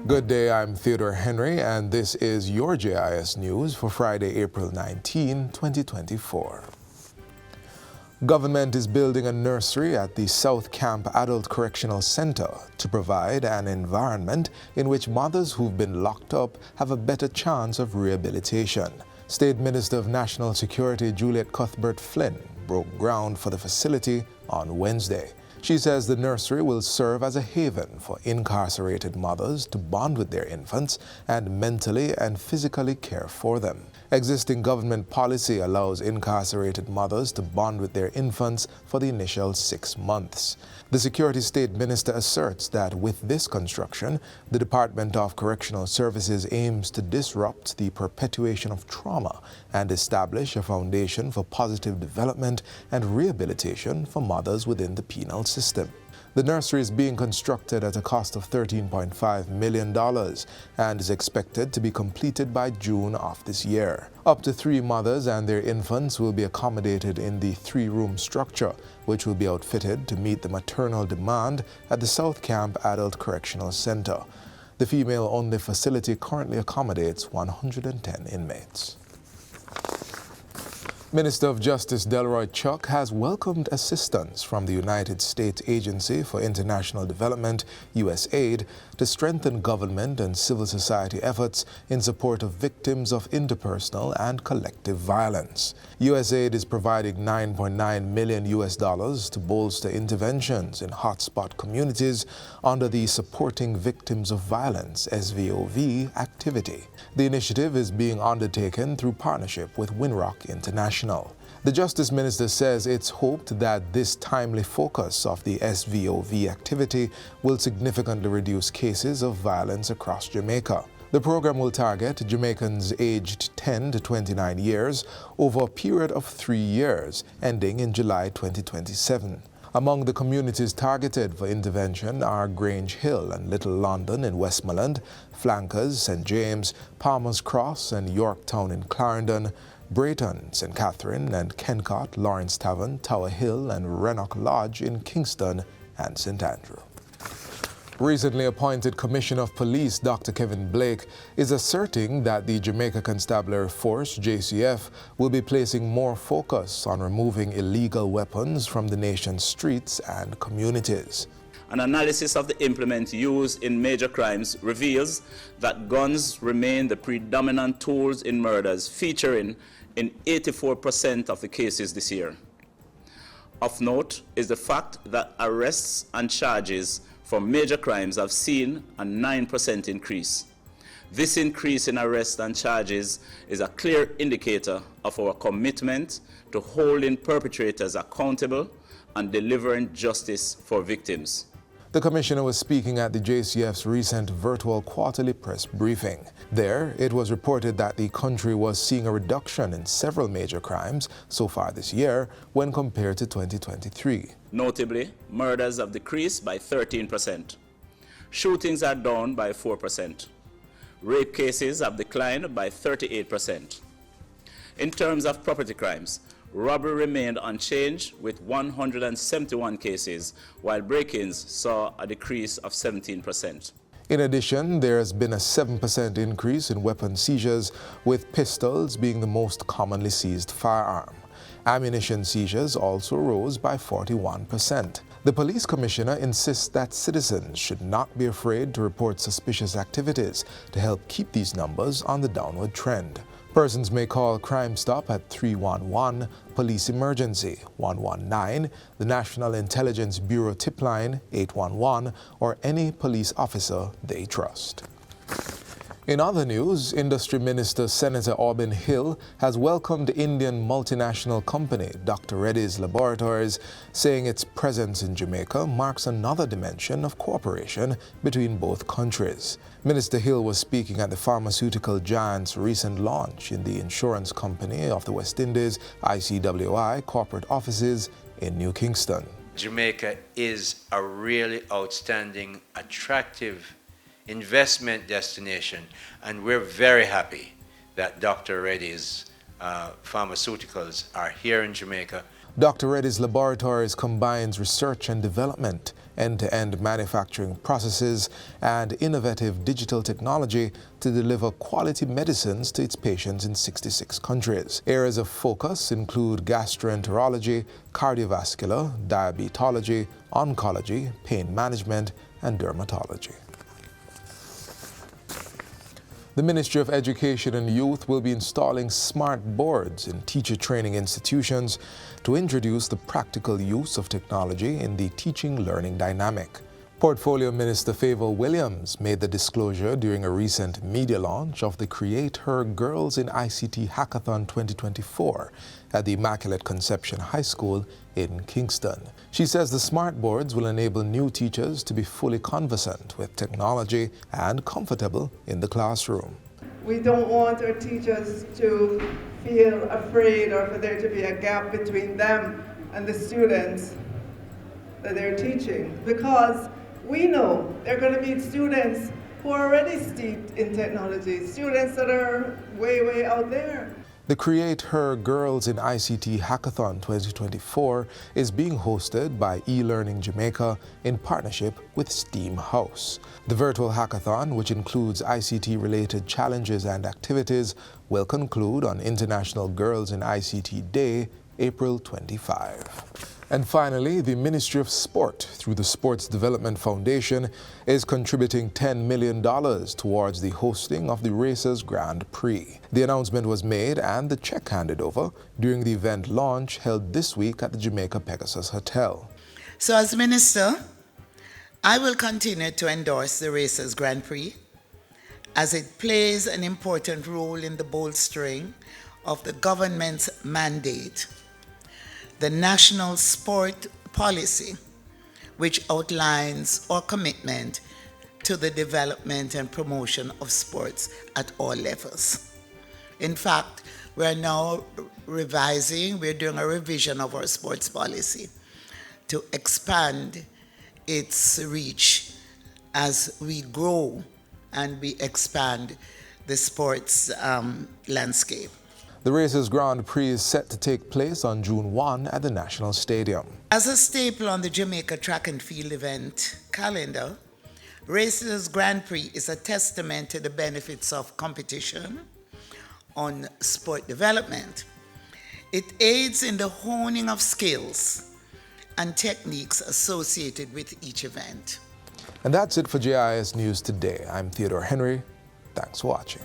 Good day, I'm Theodore Henry, and this is your JIS News for Friday, April 19, 2024. Government is building a nursery at the South Camp Adult Correctional Center to provide an environment in which mothers who've been locked up have a better chance of rehabilitation. State Minister of National Security Juliet Cuthbert-Flynn broke ground for the facility on Wednesday. She says the nursery will serve as a haven for incarcerated mothers to bond with their infants and mentally and physically care for them. Existing government policy allows incarcerated mothers to bond with their infants for the initial 6 months. The Security State Minister asserts that with this construction, the Department of Correctional Services aims to disrupt the perpetuation of trauma and establish a foundation for positive development and rehabilitation for mothers within the penal system. The nursery is being constructed at a cost of $13.5 million and is expected to be completed by June of this year. Up to 3 mothers and their infants will be accommodated in the 3-room structure, which will be outfitted to meet the maternal demand at the South Camp Adult Correctional Center. The female-only facility currently accommodates 110 inmates. Minister of Justice Delroy Chuck has welcomed assistance from the United States Agency for International Development, USAID, to strengthen government and civil society efforts in support of victims of interpersonal and collective violence. USAID is providing $9.9 million to bolster interventions in hotspot communities under the Supporting Victims of Violence (SVOV) activity. The initiative is being undertaken through partnership with Winrock International. The Justice Minister says it's hoped that this timely focus of the SVOV activity will significantly reduce cases of violence across Jamaica. The program will target Jamaicans aged 10 to 29 years over a period of 3 years, ending in July 2027. Among the communities targeted for intervention are Grange Hill and Little London in Westmoreland, Flankers, St. James, Palmer's Cross and Yorktown in Clarendon, Brayton, St. Catherine and Kencott, Lawrence Tavern, Tower Hill and Rennock Lodge in Kingston and St. Andrew. Recently appointed Commissioner of Police Dr. Kevin Blake is asserting that the Jamaica Constabulary Force, JCF, will be placing more focus on removing illegal weapons from the nation's streets and communities. An analysis of the implement used in major crimes reveals that guns remain the predominant tools in murders, featuring in 84% of the cases this year. Of note is the fact that arrests and charges for major crimes have seen a 9% increase. This increase in arrests and charges is a clear indicator of our commitment to holding perpetrators accountable and delivering justice for victims. The Commissioner was speaking at the JCF's recent virtual quarterly press briefing. There, it was reported that the country was seeing a reduction in several major crimes so far this year when compared to 2023. Notably, murders have decreased by 13%. Shootings are down by 4%. Rape cases have declined by 38%. In terms of property crimes, robbery remained unchanged with 171 cases, while break-ins saw a decrease of 17%. In addition, there has been a 7% increase in weapon seizures, with pistols being the most commonly seized firearm. Ammunition seizures also rose by 41%. The police commissioner insists that citizens should not be afraid to report suspicious activities to help keep these numbers on the downward trend. Persons may call Crime Stop at 311, Police Emergency 119, the National Intelligence Bureau tip line 811, or any police officer they trust. In other news, Industry Minister Senator Auburn Hill has welcomed Indian multinational company Dr. Reddy's Laboratories, saying its presence in Jamaica marks another dimension of cooperation between both countries. Minister Hill was speaking at the pharmaceutical giant's recent launch in the insurance company of the West Indies, ICWI, corporate offices in New Kingston. Jamaica is a really outstanding, attractive investment destination, and we're very happy that Dr. Reddy's pharmaceuticals are here in Jamaica. Dr. Reddy's Laboratories combines research and development, end-to-end manufacturing processes, and innovative digital technology to deliver quality medicines to its patients in 66 countries. Areas of focus include gastroenterology, cardiovascular, diabetology, oncology, pain management, and dermatology. The Ministry of Education and Youth will be installing smart boards in teacher training institutions to introduce the practical use of technology in the teaching-learning dynamic. Portfolio Minister Favour Williams made the disclosure during a recent media launch of the Create Her Girls in ICT Hackathon 2024 at the Immaculate Conception High School in Kingston. She says the smart boards will enable new teachers to be fully conversant with technology and comfortable in the classroom. We don't want our teachers to feel afraid or for there to be a gap between them and the students that they're teaching, because we know they're going to meet students who are already steeped in technology, students that are way out there. The Create Her Girls in ICT Hackathon 2024 is being hosted by eLearning Jamaica in partnership with Steam House. The virtual hackathon, which includes ICT-related challenges and activities, will conclude on International Girls in ICT Day, April 25. And finally, the Ministry of Sport, through the Sports Development Foundation, is contributing $10 million towards the hosting of the Racers Grand Prix. The announcement was made and the check handed over during the event launch held this week at the Jamaica Pegasus Hotel. So as Minister, I will continue to endorse the Racers Grand Prix as it plays an important role in the bolstering of the government's mandate, the National Sport Policy, which outlines our commitment to the development and promotion of sports at all levels. In fact, we're now we're doing a revision of our sports policy to expand its reach as we grow and we expand the sports landscape. The Racers Grand Prix is set to take place on June 1 at the National Stadium. As a staple on the Jamaica track and field event calendar, Racers Grand Prix is a testament to the benefits of competition on sport development. It aids in the honing of skills and techniques associated with each event. And that's it for JIS News Today. I'm Theodore Henry. Thanks for watching.